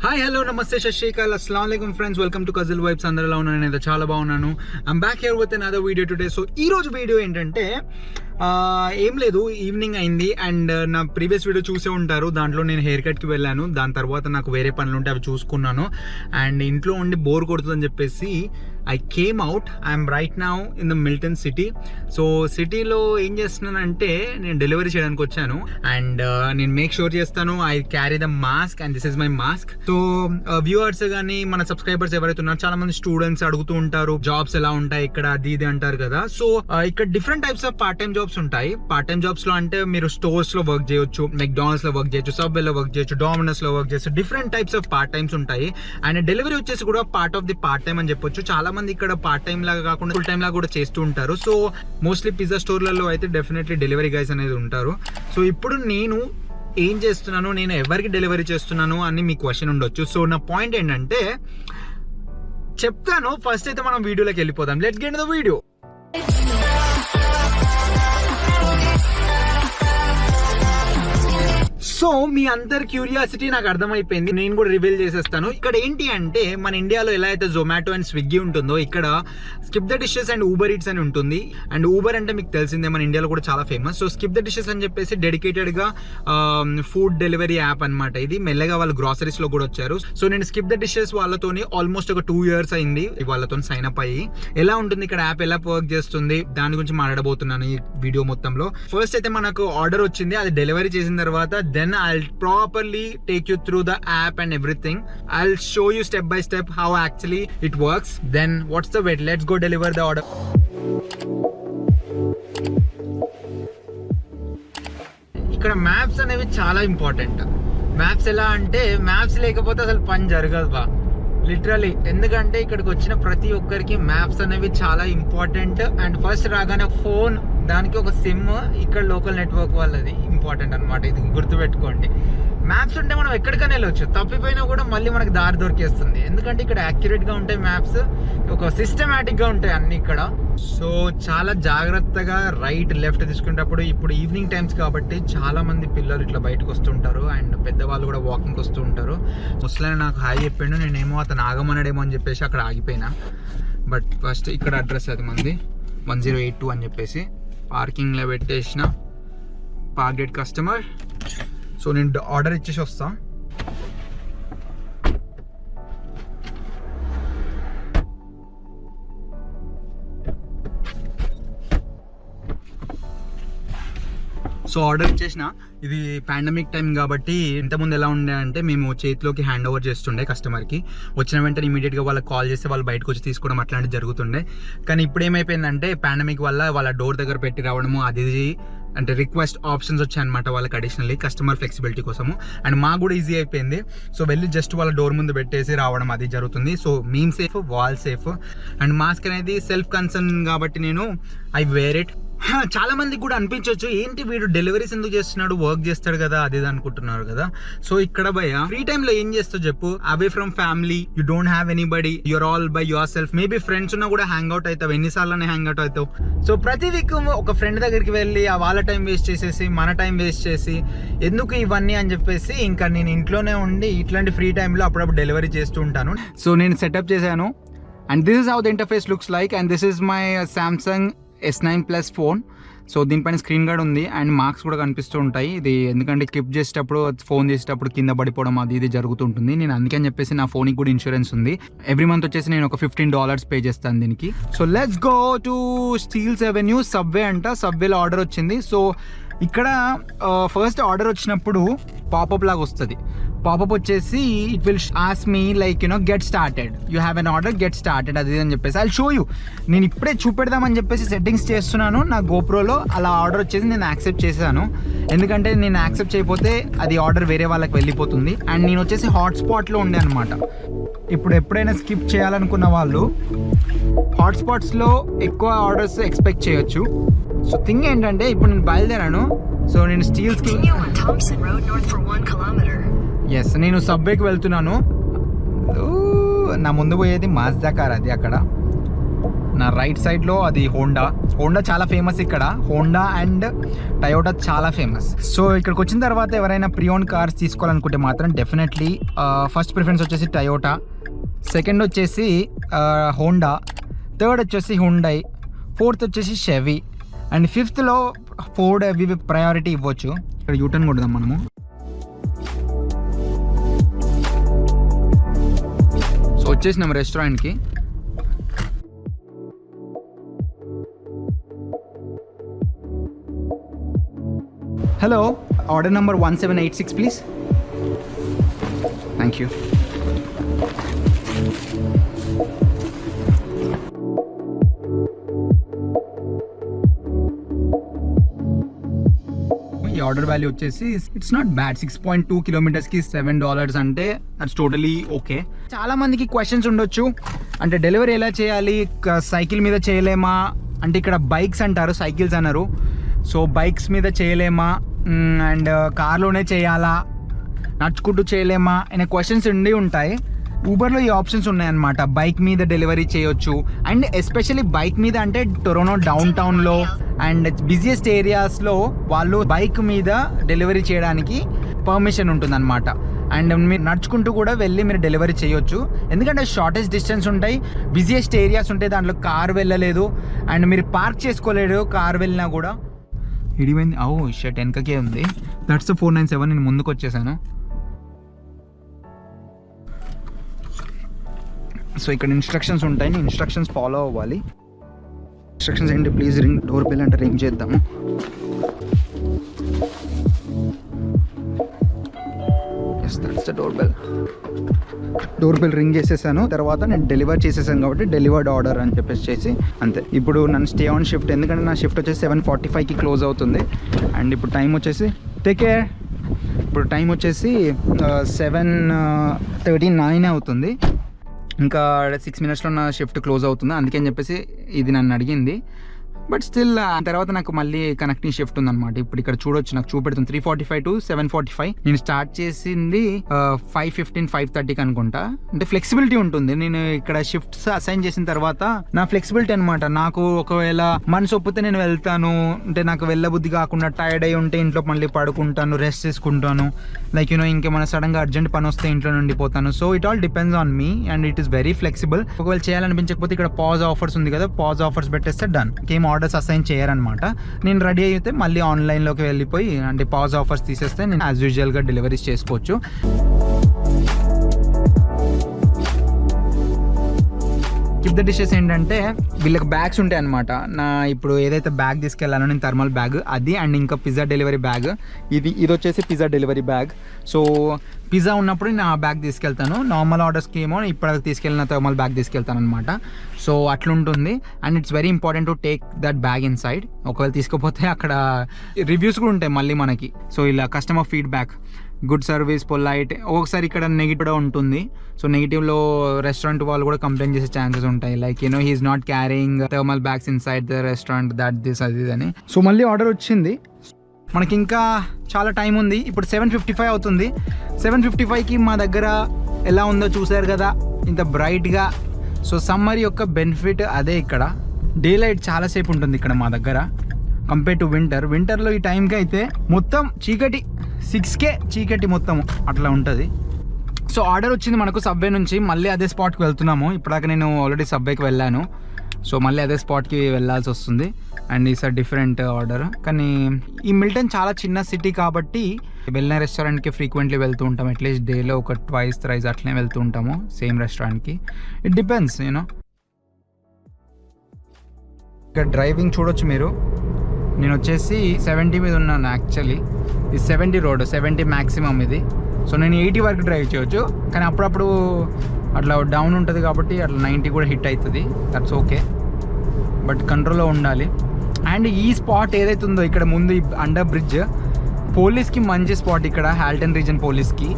Hi hello నమస్తే శశికాల్ అస్సలాము అలైకుం friends, welcome to కజిల్ vibes. అందరూ ఎలా ఉన్నాను? నేను చాలా బాగున్నాను. I'm back here with another video today. So ఈ రోజు వీడియో ఏంటంటే ఏం లేదు, ఈవినింగ్ అయింది అండ్ నా ప్రీవియస్ వీడియో చూసే ఉంటారు. దాంట్లో నేను హెయిర్ కట్కి వెళ్ళాను. దాని తర్వాత నాకు వేరే పనులు ఉంటే అవి చూసుకున్నాను అండ్ ఇంట్లో ఉండి బోర్ కొడుతుందని చెప్పేసి I came out. I'm right now in the Milton city. So సిటీలో ఏం చేస్తున్నానంటే నేను డెలివరీ చేయడానికి వచ్చాను అండ్ నేను మేక్ షూర్ చేస్తాను I carry the mask and this is my mask. So viewers కానీ మన సబ్స్క్రైబర్స్ ఎవరైతే ఉన్నారో చాలా మంది స్టూడెంట్స్ అడుగుతూ ఉంటారు జాబ్స్ ఎలా ఉంటాయి ఇక్కడ, అది ఇది అంటారు కదా. సో ఇక్కడ different types of part time jobs ఉంటాయి. పార్ట్ టైమ్ జాబ్స్ లో అంటే మీరు స్టోర్స్ లో వర్క్ చేయొచ్చు, మెక్డానల్డ్స్ లో వర్క్ చేయొచ్చు, సబ్వే లో వర్క్ చేయొచ్చు, డామినోస్ లో వర్క్ చేయొచ్చు. Different types of part times ఉంటాయి అండ్ డెలివరీ వచ్చేసి కూడా part of the part time అని చెప్పొచ్చు. చాలా మంది ఇక్కడ పార్ట్ టైమ్ లాగా కాకుండా ఫుల్ టైమ్ లాగా కూడా చేస్తూ ఉంటారు. సో మోస్ట్లీ పిజ్జా స్టోర్లలో అయితే డెఫినెట్లీ డెలివరీ గైస్ అనేది ఉంటారు. సో ఇప్పుడు నేను ఏం చేస్తున్నాను, నేను ఎవరికి డెలివరీ చేస్తున్నాను అని మీ క్వశ్చన్ ఉండొచ్చు. సో నా పాయింట్ ఏంటంటే చెప్తాను. ఫస్ట్ అయితే మనం వీడియోలోకి వెళ్ళిపోదాం. Let's get the video. So మీ అందరి క్యూరియాసిటీ నాకు అర్థమైపోయింది, నేను కూడా రివీల్ చేసేస్తాను. ఇక్కడ ఏంటి అంటే మన ఇండియాలో ఎలా అయితే జొమాటో అండ్ స్విగ్గీ ఉంటుందో ఇక్కడ skip the dishes and Uber eats అని ఉంటుంది. అండ్ ఊబర్ అంటే మీకు తెలిసిందే మన ఇండియాలో కూడా చాలా famous. So skip the dishes అని చెప్పేసి డెడికేటెడ్ గా ఫుడ్ డెలివరీ యాప్ అనమాట. ఇది మెల్లగా వాళ్ళు గ్రాసరీస్ లో కూడా వచ్చారు. సో నేను స్కిప్ ద డిషెస్ వాళ్ళతోని ఆల్మోస్ట్ ఒక 2 years అయింది వాళ్ళతో సైన్ అప్ అయ్యి. ఎలా ఉంటుంది ఇక్కడ యాప్, ఎలా వర్క్ చేస్తుంది దాని గురించి మాట్లాడబోతున్నాను ఈ వీడియో మొత్తంలో. ఫస్ట్ అయితే మనకు ఆర్డర్ వచ్చింది, అది డెలివరీ చేసిన తర్వాత then I'll properly take you through the app and everything. I'll show you step by step how actually it works. Then what's the wait, let's go deliver the order. ఇక్కడ maps అనేవి చాలా important. Maps ఎలా అంటే maps లేకపోతే అసలు పని జరగదు బా, లిటరలీ. ఎందుకంటే ఇక్కడికి వచ్చిన ప్రతి ఒక్కరికి మ్యాప్స్ అనేవి చాలా ఇంపార్టెంట్. అండ్ ఫస్ట్ రాగానే ఫోన్, దానికి ఒక సిమ్, ఇక్కడ లోకల్ నెట్వర్క్ వాళ్ళది ఇంపార్టెంట్ అనమాట. ఇది గుర్తుపెట్టుకోండి. మ్యాప్స్ ఉంటే మనం ఎక్కడికైనా వెళ్ళొచ్చు, తప్పిపోయినా కూడా మళ్ళీ మనకు దారి దొరికేస్తుంది. ఎందుకంటే ఇక్కడ యాక్యురేట్ గా ఉంటాయి మ్యాప్స్, ఒక సిస్టమేటిక్ గా ఉంటాయి అన్ని ఇక్కడ. సో చాలా జాగ్రత్తగా రైట్ లెఫ్ట్ తీసుకునేటప్పుడు, ఇప్పుడు ఈవినింగ్ టైమ్స్ కాబట్టి చాలా మంది పిల్లలు ఇట్లా బయటకు వస్తుంటారు అండ్ పెద్దవాళ్ళు కూడా వాకింగ్ వస్తూ ఉంటారు. ముసలాయన నాకు హాయ్ చెప్పిండు, నేనేమో అతను ఆగమన్నాడేమో అని చెప్పేసి అక్కడ ఆగిపోయినా. బట్ ఫస్ట్ ఇక్కడ అడ్రస్ అది మంది 1082 అని చెప్పేసి పార్కింగ్లో పెట్టేసిన. పార్గెట్ కస్టమర్. సో నేను ఆర్డర్ ఇచ్చేసి వస్తా. సో ఆర్డర్ ఇచ్చేసిన. ఇది పాండమిక్ టైం కాబట్టి ఇంతకుముందు ఎలా ఉండే అంటే మేము చేతిలోకి హ్యాండ్ ఓవర్ చేస్తుండే కస్టమర్కి. వచ్చిన వెంటనే ఇమీడియట్గా వాళ్ళకి కాల్ చేస్తే వాళ్ళు బయటకు వచ్చి తీసుకోవడం అట్లాంటివి జరుగుతుండే. కానీ ఇప్పుడు ఏమైపోయిందంటే పాండమిక్ వల్ల వాళ్ళ డోర్ దగ్గర పెట్టి రావడము, అది అంటే రిక్వెస్ట్ ఆప్షన్స్ వచ్చాయన్నమాట వాళ్ళకి అడిషనల్లీ కస్టమర్ ఫ్లెక్సిబిలిటీ కోసము. అండ్ మాకు కూడా ఈజీ అయిపోయింది. సో వెళ్ళి జస్ట్ వాళ్ళ డోర్ ముందు పెట్టేసి రావడం అది జరుగుతుంది. సో మేము safe, wall safe. And mask అనేది సెల్ఫ్ కన్సర్న్ కాబట్టి నేను ఐ వేర్ ఇట్. చాలా మందికి కూడా అనిపించవచ్చు ఏంటి వీడు డెలివరీస్ ఎందుకు చేస్తున్నాడు, వర్క్ చేస్తాడు కదా అది అనుకుంటున్నారు కదా. సో ఇక్కడ భయ ఫ్రీ టైమ్ లో ఏం చేస్తావు చెప్పు? Away from family, you don't have anybody, you're all by yourself. Maybe friends ఉన్నా కూడా హ్యాంగ్ అవుట్ అవుతావు, ఎన్నిసార్లు హ్యాంగ్ అవుట్ అవుతావు. సో ప్రతి వీక్ ఒక ఫ్రెండ్ దగ్గరికి వెళ్ళి వాళ్ళ టైం వేస్ట్ చేసేసి మన టైం వేస్ట్ చేసి ఎందుకు ఇవన్నీ అని చెప్పేసి ఇంకా నేను ఇంట్లోనే ఉండి ఇట్లాంటి ఫ్రీ టైంలో అప్పుడప్పుడు డెలివరీ చేస్తూ ఉంటాను. సో నేను సెటప్ చేశాను and this is how the interface looks like. And this is my Samsung S9 Plus phone. So దీనిపైన స్క్రీన్ గార్డ్ ఉంది అండ్ మార్క్స్ కూడా కనిపిస్తూ ఉంటాయి. ఇది ఎందుకంటే క్లిప్ చేసేటప్పుడు, ఫోన్ చేసేటప్పుడు కింద పడిపోవడం అది ఇది జరుగుతుంటుంది. నేను అందుకని చెప్పేసి నా ఫోన్కి కూడా ఇన్సూరెన్స్ ఉంది. ఎవ్రీ మంత్ వచ్చేసి నేను ఒక $15 పే చేస్తాను దీనికి. So let's go to Steeles avenue. Subway అంట, సబ్వేలో ఆర్డర్ వచ్చింది. సో ఇక్కడ ఫస్ట్ ఆర్డర్ వచ్చినప్పుడు పాపప్ లాగా వస్తుంది. పాపప్ వచ్చేసి it will ask me like get started, you have an order, get started అది అని చెప్పేసి. I show you. నేను ఇప్పుడే చూపెడదామని చెప్పేసి సెట్టింగ్స్ చేస్తున్నాను నా గోప్రోలో. అలా ఆర్డర్ వచ్చేసి నేను యాక్సెప్ట్ చేశాను, ఎందుకంటే నేను యాక్సెప్ట్ చేయకపోతే అది ఆర్డర్ వేరే వాళ్ళకి వెళ్ళిపోతుంది. అండ్ నేను వచ్చేసి హాట్స్పాట్లో ఉండే అనమాట. ఇప్పుడు ఎప్పుడైనా స్కిప్ చేయాలనుకున్న వాళ్ళు హాట్స్పాట్స్లో ఎక్కువ ఆర్డర్స్ ఎక్స్పెక్ట్ చేయొచ్చు. సో థింగ్ ఏంటంటే ఇప్పుడు నేను బయలుదేరాను. సో నేను స్టీల్స్కి ఎస్ నేను సబ్వేకి వెళ్తున్నాను. నా ముందు పోయేది మాజ్దా కార్, అది అక్కడ నా రైట్ సైడ్లో అది హోండా చాలా ఫేమస్ ఇక్కడ. హోండా అండ్ టయోటా చాలా ఫేమస్. సో ఇక్కడికి వచ్చిన తర్వాత ఎవరైనా ప్రీ-ఓన్ కార్స్ తీసుకోవాలనుకుంటే మాత్రం డెఫినెట్లీ ఫస్ట్ ప్రిఫరెన్స్ వచ్చేసి టయోటా, సెకండ్ వచ్చేసి హోండా, థర్డ్ వచ్చేసి హుండై, ఫోర్త్ వచ్చేసి షెవీ అండ్ ఫిఫ్త్లో ఫోర్డ్ అవి ప్రయారిటీ ఇవ్వచ్చు. ఇక్కడ యూటర్న్ కొడదాం మనము. సో వచ్చేసినాం రెస్టారెంట్కి. Hello, order number 1786 please. Thank you. ఈ ఆర్డర్ వాల్యూ వచ్చేసి ఇట్స్ నాట్ బ్యాడ్. 6.2 కిలోమీటర్స్కి $7 అంటే దట్స్ టోటలీ ఓకే. చాలా మందికి క్వశ్చన్స్ ఉండొచ్చు, అంటే డెలివరీ ఎలా చేయాలి, సైకిల్ మీద చేయలేమా అంటే ఇక్కడ బైక్స్ అంటారు, సైకిల్స్ అన్నారు. సో బైక్స్ మీద చేయలేమా అండ్ కార్లోనే చేయాలా, నడుచుకుంటూ చేయలేమా అనే క్వశ్చన్స్ ఉండి ఉంటాయి. ఊబర్లో ఈ ఆప్షన్స్ ఉన్నాయన్నమాట. బైక్ మీద డెలివరీ చేయొచ్చు అండ్ ఎస్పెషల్లీ బైక్ మీద అంటే టొరంటో డౌన్ టౌన్లో అండ్ బిజియెస్ట్ ఏరియాస్లో వాళ్ళు బైక్ మీద డెలివరీ చేయడానికి పర్మిషన్ ఉంటుందన్నమాట. అండ్ మీరు నడుచుకుంటూ కూడా వెళ్ళి మీరు డెలివరీ చేయొచ్చు, ఎందుకంటే షార్టెస్ట్ డిస్టెన్స్ ఉంటాయి, బిజియెస్ట్ ఏరియాస్ ఉంటాయి, దాంట్లో కార్ వెళ్ళలేదు అండ్ మీరు పార్క్ చేసుకోలేడు కార్ వెళ్ళినా కూడా. ఇడిపోయింది. షర్ట్ వెనకకే ఉంది. దట్స్ 497. నేను ముందుకు వచ్చేసాను. సో ఇక్కడ ఇన్స్ట్రక్షన్స్ ఉంటాయి, ఇన్స్ట్రక్షన్స్ ఫాలో అవ్వాలి. ఇన్స్ట్రక్షన్స్ ఏంటి, ప్లీజ్ రింగ్ డోర్ బెల్ అంటే రింగ్ చేద్దాము. Yes, that's the door bell. Door bell ring చేసేసాను. తర్వాత నేను డెలివర్ చేసేసాను కాబట్టి డెలివర్డ్ ఆర్డర్ అని చెప్పేసి చేసి అంతే. ఇప్పుడు నన్ను స్టే ఆన్ షిఫ్ట్, ఎందుకంటే నా షిఫ్ట్ వచ్చేసి 7:45కి క్లోజ్ అవుతుంది. అండ్ ఇప్పుడు టైం వచ్చేసి టేక్ కేర్. ఇప్పుడు టైం వచ్చేసి 7:39 అవుతుంది. ఇంకా 6 మినిట్స్లో నా షిఫ్ట్ క్లోజ్ అవుతుంది. అందుకని చెప్పేసి ఇది నన్ను అడిగింది. బట్ స్టిల్ తర్వాత నాకు మళ్ళీ కనెక్టింగ్ షిఫ్ట్ ఉందన్నమాట. ఇప్పుడు ఇక్కడ చూడొచ్చు, నాకు చూపెడుతుంది 3:45 to 7:45. నేను స్టార్ట్ చేసింది 5:15, 5:30కి అనుకుంటా. అంటే ఫ్లెక్సిబిలిటీ ఉంటుంది. నేను ఇక్కడ షిఫ్ట్స్ అసైన్ చేసిన తర్వాత నా ఫ్లెక్సిబిలిటీ అనమాట. నాకు ఒకవేళ మనసు ఒప్పితే నేను వెళ్తాను, అంటే నాకు వెళ్ళబుద్ధి కాకుండా టైర్డ్ అయి ఉంటే ఇంట్లో మళ్ళీ పడుకుంటాను, రెస్ట్ చేసుకుంటాను. లైక్ ఇంకేమైనా సడన్ గా అర్జెంట్ పని వస్తే ఇంట్లో ఉండిపోతాను. So it all depends on మీ and it is very flexible. ఒకవేళ చేయాలనిపించకపోతే ఇక్కడ పాజ్ ఆఫర్స్ ఉంది కదా, పాజ్ ఆఫర్స్ పెట్టేస్తే డన్. ఇంకేం ఆర్డర్స్ అసైన్ చేయరనమాట. నేను రెడీ అయితే మళ్ళీ ఆన్లైన్లోకి వెళ్ళిపోయి అంటే పాజ్ ఆఫర్స్ తీసేస్తే నేను యాజ్ యూజువల్గా డెలివరీస్ చేసుకోవచ్చు. కిప్ ద డిషెస్ ఏంటంటే వీళ్ళకి బ్యాగ్స్ ఉంటాయి అనమాట. నా ఇప్పుడు ఏదైతే బ్యాగ్ తీసుకెళ్ళానో నేను థర్మల్ బ్యాగ్ అది, అండ్ ఇంకా పిజ్జా డెలివరీ బ్యాగ్ ఇది వచ్చేసి pizza delivery bag. So pizza ఉన్నప్పుడు నేను ఆ బ్యాగ్ తీసుకెళ్తాను, నార్మల్ ఆర్డర్స్కి ఏమో ఇప్పుడు తీసుకెళ్ళిన థర్మల్ బ్యాగ్ తీసుకెళ్తాను అనమాట. సో అట్లుంటుంది. And it's very important to take that bag inside. ఒకవేళ తీసుకోపోతే అక్కడ రివ్యూస్ కూడా ఉంటాయి మళ్ళీ మనకి. సో ఇలా customer feedback, good service, polite. ఒక్కొక్కసారి ఇక్కడ నెగిటివ్ కూడా ఉంటుంది. సో నెగిటివ్లో రెస్టారెంట్ వాళ్ళు కూడా కంప్లైంట్ చేసే ఛాన్సెస్ ఉంటాయి. Like he's not carrying thermal bags inside the restaurant, that this అది అని. సో మళ్ళీ ఆర్డర్ వచ్చింది. మనకి ఇంకా చాలా టైం ఉంది. ఇప్పుడు 7:55 అవుతుంది. 7:55కి మా దగ్గర ఎలా ఉందో చూసారు కదా, ఇంత బ్రైట్గా. సో సమ్మర్ యొక్క బెనిఫిట్ అదే. ఇక్కడ డే లైట్ చాలాసేపు ఉంటుంది ఇక్కడ మా దగ్గర కంపేర్ టు వింటర్లో ఈ టైంకి అయితే మొత్తం చీకటి, 6కే చీకటి మొత్తం అట్లా ఉంటుంది. సో ఆర్డర్ వచ్చింది మనకు సబ్వే నుంచి. మళ్ళీ అదే స్పాట్కి వెళ్తున్నాము. ఇప్పటిదాకా నేను ఆల్రెడీ సబ్వేకి వెళ్ళాను. సో మళ్ళీ అదే స్పాట్కి వెళ్ళాల్సి వస్తుంది. And is a different order. కానీ ఈ మిల్టన్ చాలా చిన్న సిటీ కాబట్టి వెళ్ళిన రెస్టారెంట్కి ఫ్రీక్వెంట్లీ వెళ్తూ ఉంటాం. అట్లీస్ట్ డేలో ఒక 2-3 అట్లనే వెళ్తూ ఉంటాము సేమ్ రెస్టారెంట్కి. ఇట్ డిపెండ్స్ ఇక్కడ డ్రైవింగ్ చూడొచ్చు మీరు. నేను వచ్చేసి 70 మీద ఉన్నాను యాక్చువల్లీ. ఇది 70 రోడ్, 70 మ్యాక్సిమం ఇది. సో నేను 80 వరకు డ్రైవ్ చేయొచ్చు, కానీ అప్పుడప్పుడు అట్లా డౌన్ ఉంటుంది కాబట్టి అట్లా 90 కూడా హిట్ అవుతుంది. దట్స్ ఓకే, బట్ కంట్రోల్లో ఉండాలి. అండ్ ఈ స్పాట్ ఏదైతే ఉందో ఇక్కడ ముందు అండర్ బ్రిడ్జ్, పోలీస్కి మంచి స్పాట్ ఇక్కడ. హాల్టన్ రీజన్ పోలీస్కి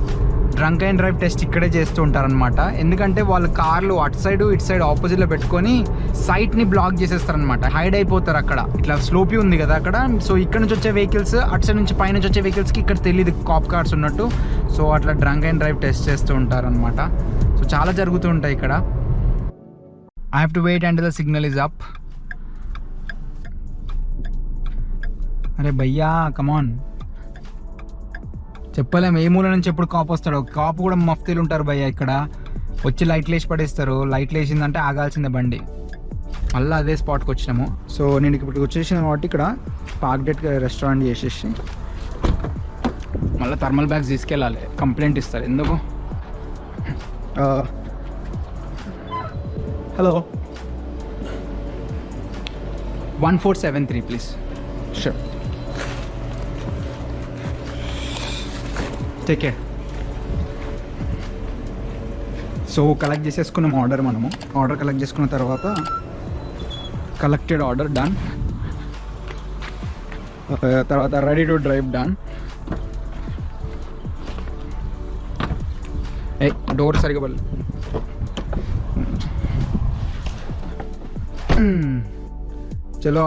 డ్రంక్ అండ్ డ్రైవ్ టెస్ట్ ఇక్కడే చేస్తూ ఉంటారనమాట. ఎందుకంటే వాళ్ళ కార్లు అటు సైడ్ ఇటు సైడ్ ఆపోజిట్లో పెట్టుకొని సైట్ని బ్లాక్ చేసేస్తారనమాట. హైడ్ అయిపోతారు అక్కడ. ఇట్లా స్లోపీ ఉంది కదా అక్కడ. సో ఇక్కడ నుంచి వచ్చే వెహికల్స్, అటు సైడ్ నుంచి పైన నుంచి వచ్చే వెహికల్స్కి ఇక్కడ తెలియదు కాప్ కార్స్ ఉన్నట్టు. సో అట్లా డ్రంక్ అండ్ డ్రైవ్ టెస్ట్ చేస్తూ ఉంటారనమాట. సో చాలా జరుగుతూ ఉంటాయి ఇక్కడ. I have to wait until the signal is up. అరే భయ్యా కమాన్, చెప్పలేము ఏ మూల నుంచి ఎప్పుడు కాపు వస్తాడు. కాపు కూడా మఫ్తీలు ఉంటారు భయ్యా ఇక్కడ, వచ్చి లైట్లు వేసి పడేస్తారు. లైట్లు వేసిందంటే ఆగాల్సిందే బండి. మళ్ళీ అదే స్పాట్కి వచ్చినాము. సో నేను ఇప్పుడు వచ్చేసిన కాబట్టి ఇక్కడ పార్క్ డేట్ రెస్టారెంట్ చేసేసి మళ్ళీ థర్మల్ బ్యాగ్స్ తీసుకెళ్ళాలి, కంప్లైంట్ ఇస్తారు ఎందుకు. Hello 1473 please. Sure, take care. So collect చేసేసుకున్నాం ఆర్డర్. మనము ఆర్డర్ కలెక్ట్ చేసుకున్న తర్వాత కలెక్టెడ్ ఆర్డర్ డన్, తర్వాత ready to drive done. A door సరిగా పడలేదు. చలో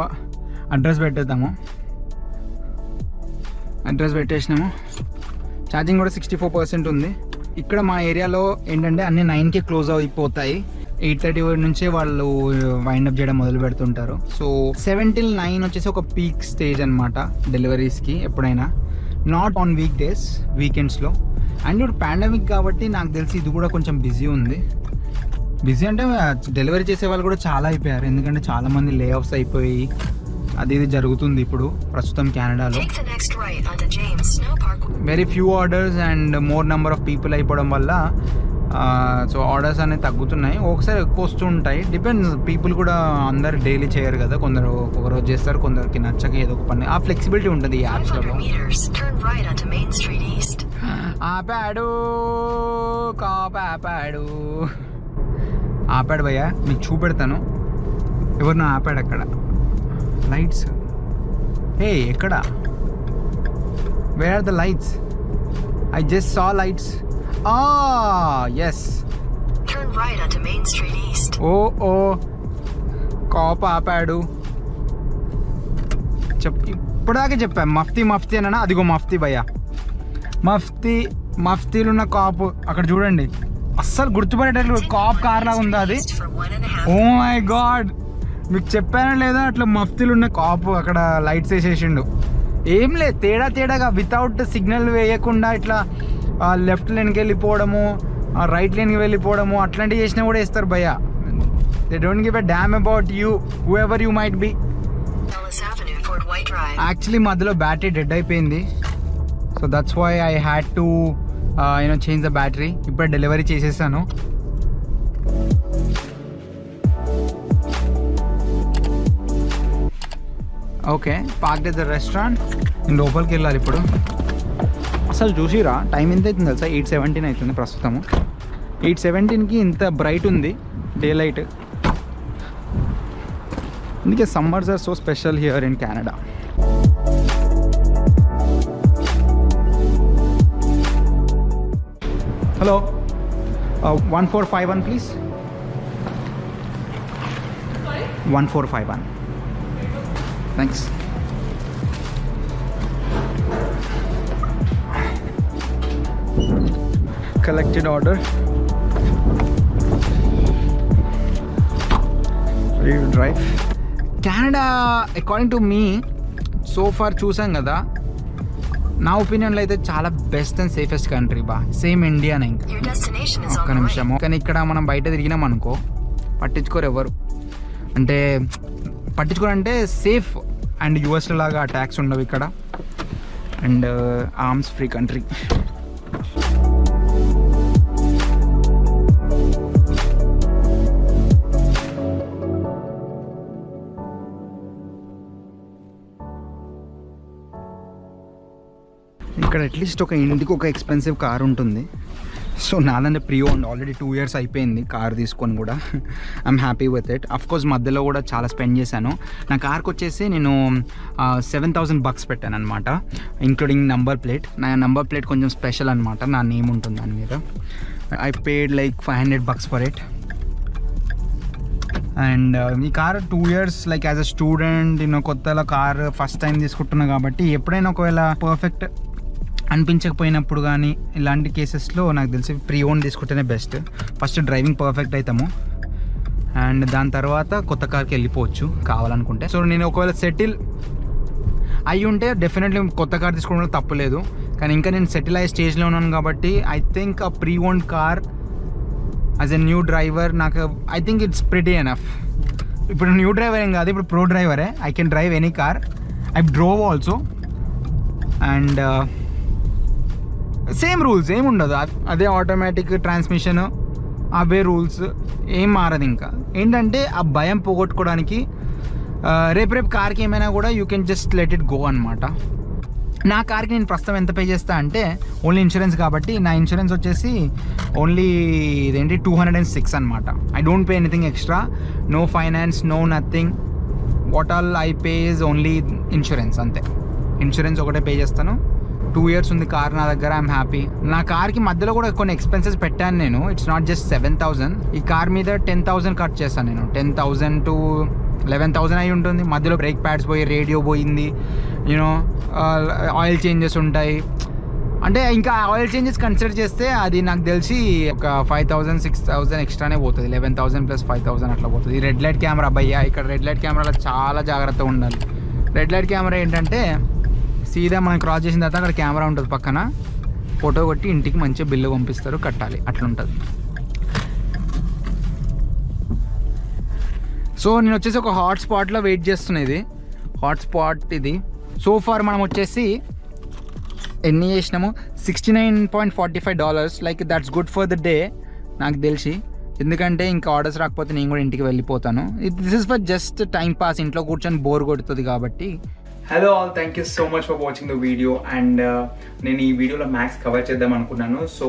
అడ్రస్ పెట్టేద్దాము. అడ్రస్ పెట్టేసినాము. ఛార్జింగ్ కూడా 64% ఉంది. ఇక్కడ మా ఏరియాలో ఏంటంటే అన్ని 9కి క్లోజ్ అయిపోతాయి. 8:30 నుంచే వాళ్ళు వైండప్ చేయడం మొదలు పెడుతుంటారు. సో 7 till 9 వచ్చేసి ఒక పీక్ స్టేజ్ అనమాట డెలివరీస్కి ఎప్పుడైనా, నాట్ ఆన్ వీక్ డేస్, వీకెండ్స్లో. అండ్ ఇప్పుడు పాండమిక్ కాబట్టి నాకు తెలిసి ఇది కూడా కొంచెం బిజీ ఉంది. బిజీ అంటే డెలివరీ చేసే వాళ్ళు కూడా చాలా అయిపోయారు, ఎందుకంటే చాలామంది లే ఆఫ్స్ అయిపోయి అది ఇది జరుగుతుంది ఇప్పుడు ప్రస్తుతం కెనడాలో. Very few orders and more number of people అయిపోవడం వల్ల సో ఆర్డర్స్ అనేవి తగ్గుతున్నాయి, ఒకసారి ఎక్కువ వస్తూ ఉంటాయి. డిపెండ్స్, పీపుల్ కూడా అందరు డైలీ చేయరు కదా, కొందరు ఒక రోజు చేస్తారు, కొందరికి నచ్చక ఏదో ఒక పని. ఆ ఫ్లెక్సిబిలిటీ ఉంటుంది ఈ యాప్స్లలో. ఆపాడు కాప్ ఆపాడు. ఆపాడు భయ్యా, మీకు చూపెడతాను ఎవరినో ఆపాడు అక్కడ. లైట్స్, హే ఎక్కడ, where are the lights? I just saw lights. Yes, oh cop ఆపాడు. ఇప్పటిదాకా చెప్పా మఫ్తీ అన్నా, అదిగో మఫ్తీ భయ్యా, మఫ్తీలున్న కాపు అక్కడ చూడండి. అస్సలు గుర్తుపడేటట్లు కాప్ కార్ లాగా ఉందా అది? ఓ మై గాడ్, మీకు చెప్పానా లేదా, అట్లా మఫ్తీలున్న కాపు అక్కడ లైట్స్ వేసేసిండు. ఏం లేదు, తేడాగా వితౌట్ సిగ్నల్ వేయకుండా ఇట్లా లెఫ్ట్ లేన్కి వెళ్ళిపోవడము, రైట్ లేన్కి వెళ్ళిపోవడము, అట్లాంటివి చేసినా కూడా వేస్తారు భయ్యా. They don't give a damn about you, whoever you might be. Actually మధ్యలో బ్యాటరీ డెడ్ అయిపోయింది. So that's why I had to change the battery. ఇప్పుడు డెలివరీ చేసేసాను. Okay, park at the restaurant. నేను లోపలికి వెళ్ళాలి ఇప్పుడు. అసలు చూసిరా టైం ఎంత అవుతుంది తెలుసా? 8:17 అవుతుంది ప్రస్తుతము. 8:17కి ఇంత బ్రైట్ ఉంది డే లైట్. అందుకే summers are so special here in Canada. Hello, 1451 please. 1451. Thanks. collected order, ready to drive. Canada according to me so far చూసాం కదా, నా ఒపీనియన్లో అయితే చాలా బెస్ట్ అండ్ సేఫెస్ట్ కంట్రీ బా. సేమ్ ఇండియానే. ఇంకా ఒక్క నిమిషము. కానీ ఇక్కడ మనం బయట తిరిగినాం అనుకో పట్టించుకోరు ఎవరు, అంటే పట్టించుకోరంటే సేఫ్. అండ్ యూఎస్లో లాగా ట్యాక్స్ ఉండవు ఇక్కడ, అండ్ ఆర్మ్స్ ఫ్రీ కంట్రీ. ఇక్కడ అట్లీస్ట్ ఒక ఇంటికి ఒక ఎక్స్పెన్సివ్ కార్ ఉంటుంది. సో నాదంటే ప్రీ ఓన్డ్, ఆల్రెడీ 2 years అయిపోయింది కార్ తీసుకొని కూడా. I'm happy with it. Of course మధ్యలో కూడా చాలా స్పెండ్ చేశాను. నా కార్కి వచ్చేసి నేను $7,000 పెట్టాను అనమాట, ఇంక్లూడింగ్ నంబర్ ప్లేట్. నా నంబర్ ప్లేట్ కొంచెం స్పెషల్ అనమాట, నా నేమ్ ఉంటుంది దాని మీద. I paid like $500 for it. And ఈ car 2 years like as a student, నేను కొత్తలో కార్ ఫస్ట్ టైం తీసుకుంటున్నా కాబట్టి ఎప్పుడైనా ఒకవేళ పర్ఫెక్ట్ అనిపించకపోయినప్పుడు కానీ ఇలాంటి కేసెస్లో నాకు తెలిసి ప్రీ ఓన్ తీసుకుంటేనే బెస్ట్. ఫస్ట్ డ్రైవింగ్ పర్ఫెక్ట్ అవుతాము, అండ్ దాని తర్వాత కొత్త కార్కి వెళ్ళిపోవచ్చు కావాలనుకుంటే. సో నేను ఒకవేళ సెటిల్ అయ్యి ఉంటే డెఫినెట్లీ కొత్త కార్ తీసుకోవడంలో తప్పులేదు, కానీ ఇంకా నేను సెటిల్ అయ్యే స్టేజ్లో ఉన్నాను కాబట్టి ఐ థింక్ ఆ pre owned car as a new driver నాకు I think it's pretty enough. ఇప్పుడు న్యూ డ్రైవర్ ఏం కాదు, ఇప్పుడు ప్రో డ్రైవరే. I can drive any car, I drove also. And same rules ఏమి ఉండదు, అదే ఆటోమేటిక్ ట్రాన్స్మిషన్, అవే రూల్స్, ఏం మారదు. ఇంకా ఏంటంటే ఆ భయం పోగొట్టుకోవడానికి రేపు కార్కి ఏమైనా కూడా you can just let it go అనమాట. నా కార్కి నేను ప్రస్తుతం ఎంత పే చేస్తా అంటే ఓన్లీ ఇన్సూరెన్స్ కాబట్టి నా ఇన్సూరెన్స్ వచ్చేసి ఓన్లీ ఇదేంటి 206 అనమాట. I don't pay anything extra, no finance, no nothing. What all I pay is only insurance, అంతే. ఇన్సూరెన్స్ ఒకటే పే చేస్తాను. 2 years ఉంది కార్ నా దగ్గర, ఐఎమ్ హ్యాపీ. నా కార్కి మధ్యలో కూడా కొన్ని ఎక్స్పెన్సెస్ పెట్టాను నేను. It's not just 7,000. ఈ కార్ మీద 10,000 ఖర్చు చేస్తాను నేను. 10,000 to 11,000 అయి ఉంటుంది. మధ్యలో బ్రేక్ ప్యాడ్స్ పోయి, రేడియో పోయింది, యూనో ఆయిల్ చేంజెస్ ఉంటాయి. అంటే ఇంకా ఆయిల్ చేంజెస్ కన్సిడర్ చేస్తే అది నాకు తెలిసి ఒక 5,000 6,000 ఎక్స్ట్రానే పోతుంది. 11,000 + 5,000 అట్లా పోతుంది. ఈ రెడ్ లైట్ కెమెరా భయ్యా, ఇక్కడ రెడ్ లైట్ కెమెరాలో చాలా జాగ్రత్తగా ఉండాలి. రెడ్ లైట్ కెమెరా ఏంటంటే సీదా మనం క్రాస్ చేసిన తర్వాత అక్కడ కెమెరా ఉంటుంది పక్కన, ఫోటో కొట్టి ఇంటికి మంచిగా బిల్లు పంపిస్తారు, కట్టాలి, అట్లా ఉంటుంది. సో నేను వచ్చేసి ఒక హాట్స్పాట్లో వెయిట్ చేస్తున్నది. హాట్స్పాట్ ఇది. సో ఫార్ మనం వచ్చేసి ఎన్ని చేసినాము, $69.45. Like that's good for the day నాకు తెలిసి. ఎందుకంటే ఇంకా ఆర్డర్స్ రాకపోతే నేను కూడా ఇంటికి వెళ్ళిపోతాను. This is for just time pass, ఇంట్లో కూర్చొని బోర్ కొడుతుంది కాబట్టి. Hello all, thank you so much for watching the video. And నేను ఈ వీడియోలో మ్యాక్స్ కవర్ చేద్దాం అనుకున్నాను. సో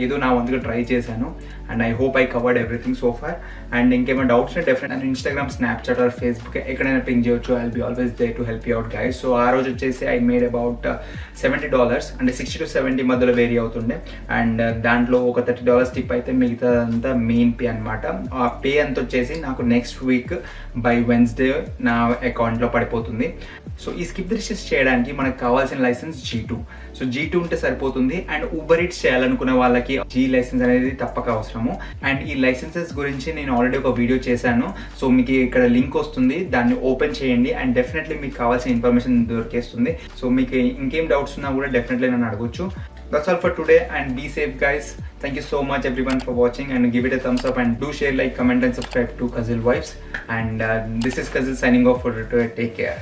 ఏదో నా వంతుగా ట్రై చేశాను and I hope I covered everything so far. And ఇంకేమైనా doubts definite and Instagram, Snapchat or Facebook ఎక్కడైనా పింక్ చేయొచ్చు. I will be always there to help you out guys. So ఆ రోజు వచ్చేసి ఐ మేడ్ అబౌట్ $70, అంటే 60 to 70 మధ్యలో vary అవుతుండే. And దాంట్లో ఒక $30 టిప్ అయితే మిగతాదంతా మెయిన్ పే అనమాట. ఆ పే అంత వచ్చేసి నాకు నెక్స్ట్ వీక్ బై వెన్స్డే నా అకౌంట్లో పడిపోతుంది. సో ఈ స్కిప్ ది డిషెస్ చేయడానికి మనకు కావాల్సిన లైసెన్స్ G2. సో G2 ఉంటే సరిపోతుంది. అండ్ ఊబర్ ఈట్స్ చేయాలనుకునే వాళ్ళకి G లైసెన్స్ అనేది తప్పక అవసరము. అండ్ ఈ లైసెన్సెస్ గురించి నేను ఆల్రెడీ ఒక వీడియో చేశాను. సో మీకు ఇక్కడ లింక్ వస్తుంది, దాన్ని ఓపెన్ చేయండి అండ్ డెఫినెట్లీ మీకు కావాల్సిన ఇన్ఫర్మేషన్ దొరికేస్తుంది. సో మీకు ఇంకేం డౌట్స్ ఉన్నా కూడా డెఫినెట్లీ నన్ను అడగొచ్చు. That's all for today and be safe guys. Thank you so much everyone for watching and give it a thumbs up and do share, like, comment and subscribe to Kazil Vibes. And this is Kazil signing off for today. Take care.